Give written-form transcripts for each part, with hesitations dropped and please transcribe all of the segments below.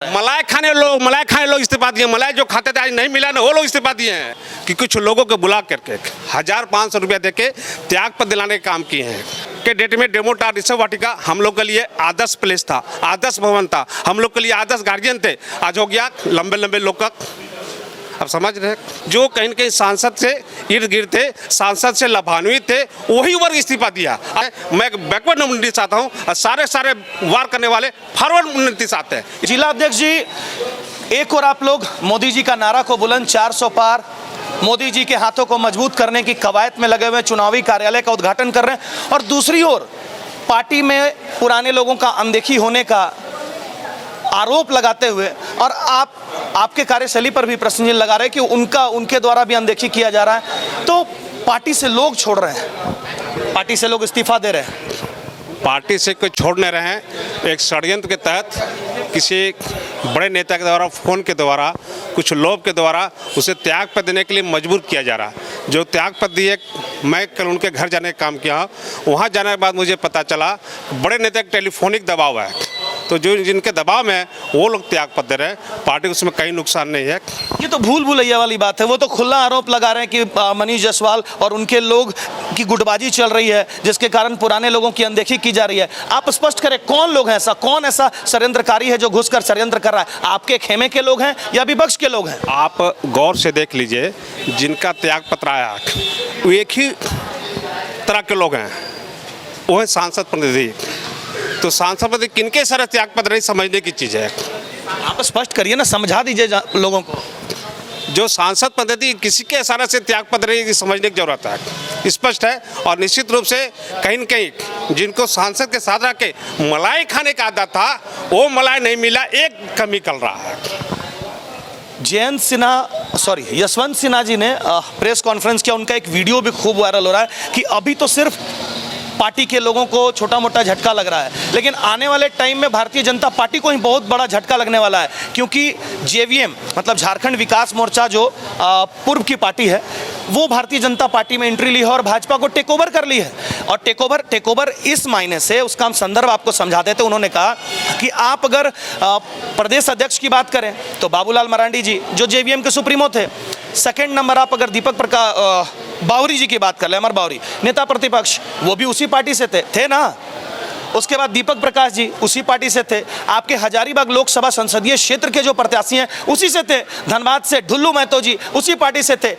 मलाई खाने लोग इस्तीफा दिए। मलाई जो खाते थे आज नहीं मिला ना, वो लोग इस्तीफा दिए हैं कि कुछ लोगों को बुला करके 1500 रुपया देके त्याग पत्र दिलाने का काम किए हैं। के डेट में डेमोटार रिसर्व वाटिका हम लोग के लिए आदर्श प्लेस था, आदर्श भवन था, हम लोग के लिए आदर्श गार्जियन थे। आज हो गया लंबे लंबे लोग का, अब समझ रहे जो कहीं न कहीं सांसद से इर्द गिर्द थे, सांसद से लाभान्वित थे, वही वर्ग इस्तीफा दिया। मैं बैकवर्ड मोबिलिटी चाहता हूँ और सारे वार करने वाले फॉरवर्ड मोबिलिटी चाहते हैं। जिला अध्यक्ष जी, एक और आप लोग मोदी जी का नारा को बुलंद 400 पार, मोदी जी के हाथों को मजबूत करने की कवायद में लगे हुए चुनावी कार्यालय का उद्घाटन कर रहे हैं, और दूसरी ओर पार्टी में पुराने लोगों का अनदेखी होने का आरोप लगाते हुए और आपके कार्यशैली पर भी प्रश्न लगा रहे हैं कि उनके द्वारा भी अनदेखी किया जा रहा है। तो पार्टी से लोग छोड़ रहे हैं, पार्टी से लोग इस्तीफा दे रहे हैं। पार्टी से कोई छोड़ नहीं रहे हैं। एक षड्यंत्र के तहत किसी बड़े नेता के द्वारा फोन के द्वारा कुछ लोभ के द्वारा उसे त्याग पत्र देने के लिए मजबूर किया जा रहा है। जो त्याग पत्र दिए, मैं कल उनके घर जाने का काम किया, वहाँ जाने के बाद मुझे पता चला बड़े नेता का टेलीफोनिक दबाव है, तो जो जिनके दबाव में वो लोग त्याग पत्र दे रहे हैं। पार्टी उसमें कहीं नुकसान नहीं है। ये तो भूल भुलैया वाली बात है। वो तो खुला आरोप लगा रहे हैं कि मनीष जायसवाल और उनके लोग की गुटबाजी चल रही है, जिसके कारण पुराने लोगों की अनदेखी की जा रही है। आप स्पष्ट करें, कौन लोग हैं ऐसा, कौन ऐसा षड्यंत्रकारी है जो घुसकर षड्यंत्र कर रहा है? आपके खेमे के लोग हैं या विपक्ष के लोग हैं? आप गौर से देख लीजिए, जिनका त्याग पत्र आया वो एक ही तरह के लोग हैं, वो है सांसद प्रतिनिधि। तो सांसद प्रतिनिधि किनके सारे त्याग पत्र नहीं समझने की चीज़ है। आप स्पष्ट करिए ना, समझा दीजिए लोगों को। जो सांसद पद्धति किसी के इशारे से त्याग पत्र समझने की जरूरत है, स्पष्ट है। और निश्चित रूप से कहीं न कहीं जिनको सांसद के साथ रख के मलाई खाने का आदत था, वो मलाई नहीं मिला, एक कमी निकल रहा है। यशवंत सिन्हा जी ने प्रेस कॉन्फ्रेंस किया, उनका एक वीडियो भी खूब वायरल हो रहा है कि अभी तो सिर्फ पार्टी के लोगों को छोटा मोटा झटका लग रहा है, लेकिन आने वाले टाइम में भारतीय जनता पार्टी को ही बहुत बड़ा झटका लगने वाला है, क्योंकि जेवीएम मतलब झारखंड विकास मोर्चा जो पूर्व की पार्टी है, वो भारतीय जनता पार्टी में एंट्री ली है और भाजपा को टेक ओवर कर ली है। और टेक ओवर इस मायने से, उसका हम संदर्भ आपको समझा देते। उन्होंने कहा कि आप अगर प्रदेश अध्यक्ष की बात करें तो बाबूलाल मरांडी जी जो जेवीएम के सुप्रीमो थे। सेकंड नंबर आप अगर दीपक बावरी जी की बात कर ले, अमर बावरी नेता प्रतिपक्ष, वो भी उसी पार्टी से थे ना। उसके बाद दीपक प्रकाश जी उसी पार्टी से थे। आपके हजारीबाग लोकसभा संसदीय क्षेत्र के जो प्रत्याशी हैं उसी से थे। धनबाद से ढुल्लू महतो जी उसी पार्टी से थे।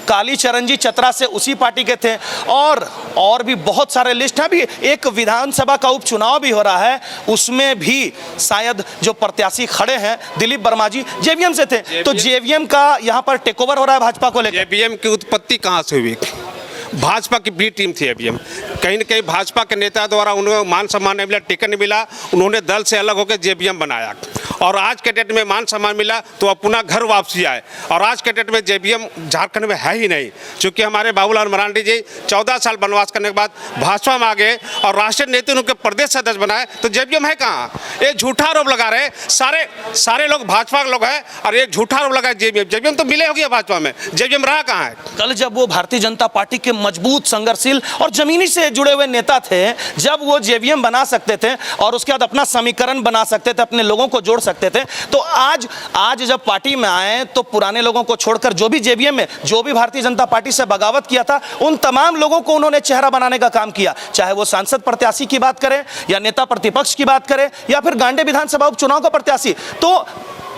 कालीचरण जी चतरा से उसी पार्टी के थे। और भी बहुत सारे लिस्ट है। भी एक विधानसभा का उपचुनाव भी हो रहा है, उसमें भी शायद जो प्रत्याशी खड़े हैं दिलीप वर्मा जी जेवीएम से थे। तो जेवीएम का यहाँ पर टेक ओवर हो रहा है भाजपा को लेकर। जेवीएम की उत्पत्ति कहाँ से हुई? भाजपा की बी टीम थी जेवीएम। कहीं न कहीं भाजपा के नेता द्वारा उन्हें मान सम्मान नहीं मिला, टिकट नहीं मिला, उन्होंने दल से अलग होकर जेवीएम बनाया। और आज के डेट में मान सम्मान मिला तो अपना घर वापसी आए। और आज के डेट में जेवीएम झारखंड में है ही नहीं, क्योंकि हमारे बाबूलाल मरांडी जी 14 साल वनवास करने के बाद भाजपा में आ गए और राष्ट्रीय नेता उनके प्रदेश सदस्य बनाए। तो जेवीएम है कहाँ? ये झूठा आरोप लगा रहे सारे लोग भाजपा के लोग हैं, और ये झूठा आरोप लगा जेवीएम तो मिले हो गया भाजपा में, जेवीएम रहा कहाँ है? कल जब वो भारतीय जनता पार्टी के मजबूत, संघर्षशील और जमीनी से जुड़े हुए नेता थे, जब वो जेवीएम बना सकते थे और उसके बाद अपना समीकरण बना सकते थे, अपने लोगों को जोड़ सकते थे, तो आज जब पार्टी में आए तो पुराने लोगों को छोड़कर जो भी जेवीएम में, जो भी भारतीय जनता पार्टी से बगावत किया था, उन तमाम लोगों को उन्होंने चेहरा बनाने का काम किया। चाहे वो सांसद प्रत्याशी की बात करें या नेता प्रतिपक्ष की बात करें या फिर गांडे विधानसभा उपचुनाव का प्रत्याशी। तो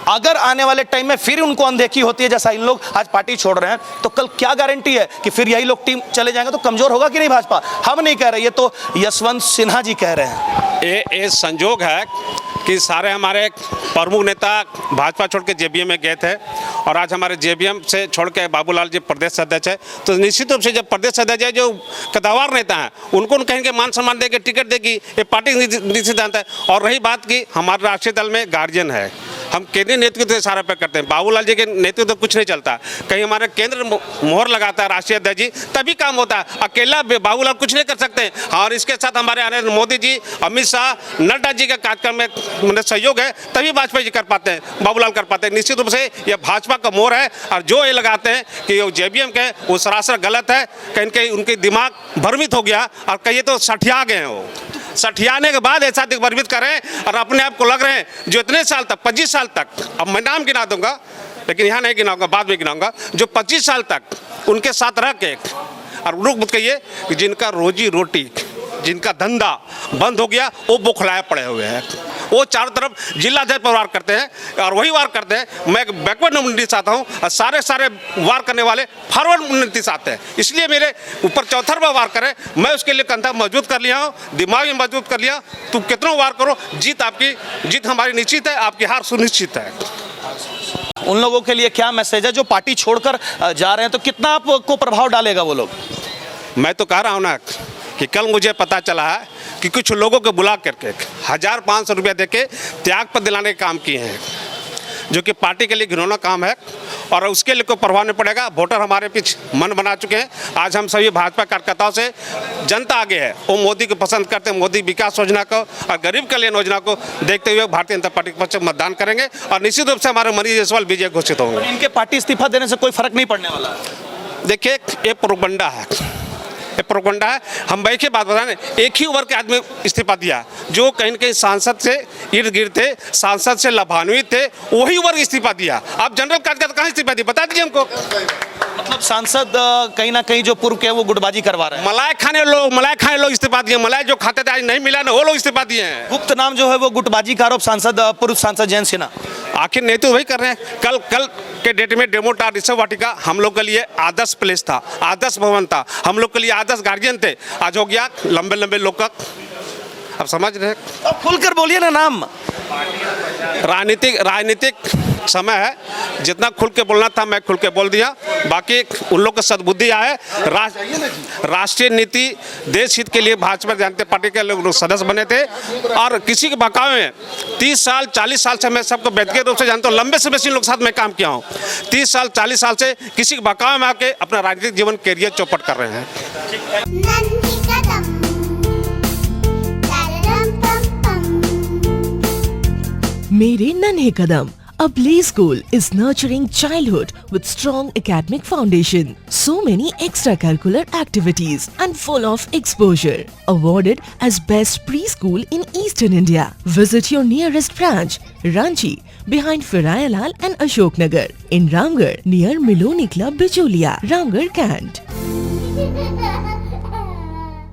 अगर आने वाले टाइम में फिर उनको अनदेखी होती है, जैसा इन लोग आज पार्टी छोड़ रहे हैं, तो कल क्या गारंटी है कि फिर यही लोग टीम चले जाएंगे? तो कमजोर होगा कि नहीं भाजपा? हम नहीं कह रहे, ये तो यशवंत सिन्हा जी कह रहे हैं। ये संजोग है कि सारे हमारे प्रमुख नेता भाजपा छोड़ के जेवीएम में गए थे, और आज हमारे जेवीएम से छोड़ के बाबूलाल जी प्रदेश अध्यक्ष है। तो निश्चित रूप से जब प्रदेश अध्यक्ष है, जो कदावर नेता हैं, उनको कहेंगे मान सम्मान देगी, टिकट देगी, ये पार्टी निश्चित है। और रही बात की हमारे राष्ट्रीय दल में गार्जियन है, हम केंद्रीय नेतृत्व के सहारे पर करते हैं। बाबूलाल जी के नेतृत्व तो कुछ नहीं चलता, कहीं हमारे केंद्र मोहर लगाता है राष्ट्रीय अध्यक्ष जी, तभी काम होता है। अकेला बाबूलाल कुछ नहीं कर सकते। और इसके साथ हमारे नरेंद्र मोदी जी, अमित शाह, नड्डा जी के कार्यक्रम में सहयोग है, तभी भाजपा जी कर पाते हैं, बाबूलाल कर पाते हैं। निश्चित रूप से यह भाजपा का मोहर है। और जो ये लगाते हैं कि वो जेवीएम के, वो सरासर गलत है। कहीं कहीं उनके दिमाग भ्रमित हो गया और कहीं तो सठिया गए हैं। वो सठियाने के बाद ऐसा दिग्भ्रमित करें और अपने आप को लग रहे हैं जो इतने साल तक 25 साल तक, अब मैं नाम गिना दूंगा लेकिन यहाँ नहीं गिनाऊंगा, बाद में गिनाऊंगा, जो 25 साल तक उनके साथ रह के और रुक मत कहिए कि जिनका रोजी रोटी, जिनका धंधा बंद हो गया, वो बौखलाए पड़े हुए हैं। वो चारों तरफ जिलाध्यक्ष पर वार करते हैं और वही वार करते हैं। मैं बैकवर्ड नीति से आता हूँ और सारे वार करने वाले फॉरवर्ड नीति से आते हैं, इसलिए मेरे ऊपर चौथर वार करें। मैं उसके लिए कंधा मजबूत कर लिया हूँ, दिमाग भी मजबूत कर लिया। तुम कितना वार करो, जीत हमारी निश्चित है, आपकी हार सुनिश्चित है। उन लोगों के लिए क्या मैसेज है जो पार्टी छोड़कर जा रहे हैं, तो कितना आपको प्रभाव डालेगा वो लोग? मैं तो कह रहा हूँ ना कि कल मुझे पता चला है कि कुछ लोगों को बुला करके 1500 रुपया देके त्याग पर दिलाने का काम किए हैं, जो कि पार्टी के लिए घिनौना काम है और उसके लिए कोई प्रभाव नहीं पड़ेगा। वोटर हमारे पीछे मन बना चुके हैं। आज हम सभी भाजपा कार्यकर्ताओं से जनता आगे है, वो मोदी को पसंद करते हैं। मोदी विकास योजना को और गरीब कल्याण योजना को देखते हुए भारतीय जनता पार्टी के पक्ष में मतदान करेंगे और निश्चित रूप से हमारे मनीष जायसवाल विजय घोषित होंगे। इनके पार्टी इस्तीफा देने से कोई फर्क नहीं पड़ने वाला? देखिए, ये प्रोपगंडा है, ये प्रोपगंडा है। हम भाई की बात बताएं, एक ही उम्र के आदमी इस्तीफा दिया जो कहीं न कहीं सांसद से इर्द गिर्द थे, सांसद से लाभान्वित थे, वही उम्र इस्तीफा दिया। आप जनरल कार्यकर्ता कहाँ इस्तीफा दिए, बता दीजिए हमको। मतलब सांसद कहीं ना कहीं जो पूर्व के वो गुटबाजी करवा रहे हैं। मलाई खाने लोग इस्तीफा दिए। मलाई जो खाते थे आज नहीं मिला ना, वो लोग इस्तीफा दिए हैं। गुप्त नाम जो है वो गुटबाजी का आरोप पूर्व सांसद जयंत सिन्हा। आखिर नहीं तो वही कर रहे हैं। कल के डेट में डेमोटार रिसर्व वाटिका हम लोग के लिए आदर्श प्लेस था, आदर्श भवन था, हम लोग के लिए आदर्श गार्जियन थे। आज हो गया लंबे लोग का, अब समझ रहे हैं। अब खुलकर बोलिए ना नाम। राजनीतिक समय है, जितना खुल के बोलना था मैं खुल के बोल दिया। बाकी उन लोग को सद्बुद्धि आए। राष्ट्रीय नीति देश हित के लिए भाजपा जनता पार्टी के लोग सदस्य बने थे और किसी के बहकावे में 30 साल 40 साल से मैं सबको व्यक्तिगत रूप से जानता हूँ, लंबे समय से लोग साथ में काम किया हूँ। 30 साल 40 साल से किसी के बहकावे में आके अपना राजनीतिक जीवन कैरियर चौपट कर रहे हैं। मेरे नन्हे कदम, a play school is nurturing childhood with strong academic foundation. So many extracurricular activities and full of exposure. Awarded as best preschool in Eastern India. Visit your nearest branch, Ranchi, behind Firayalal and Ashok Nagar. In Ramgarh, near Miloni Club, Bicholia, Ramgarh, Kant.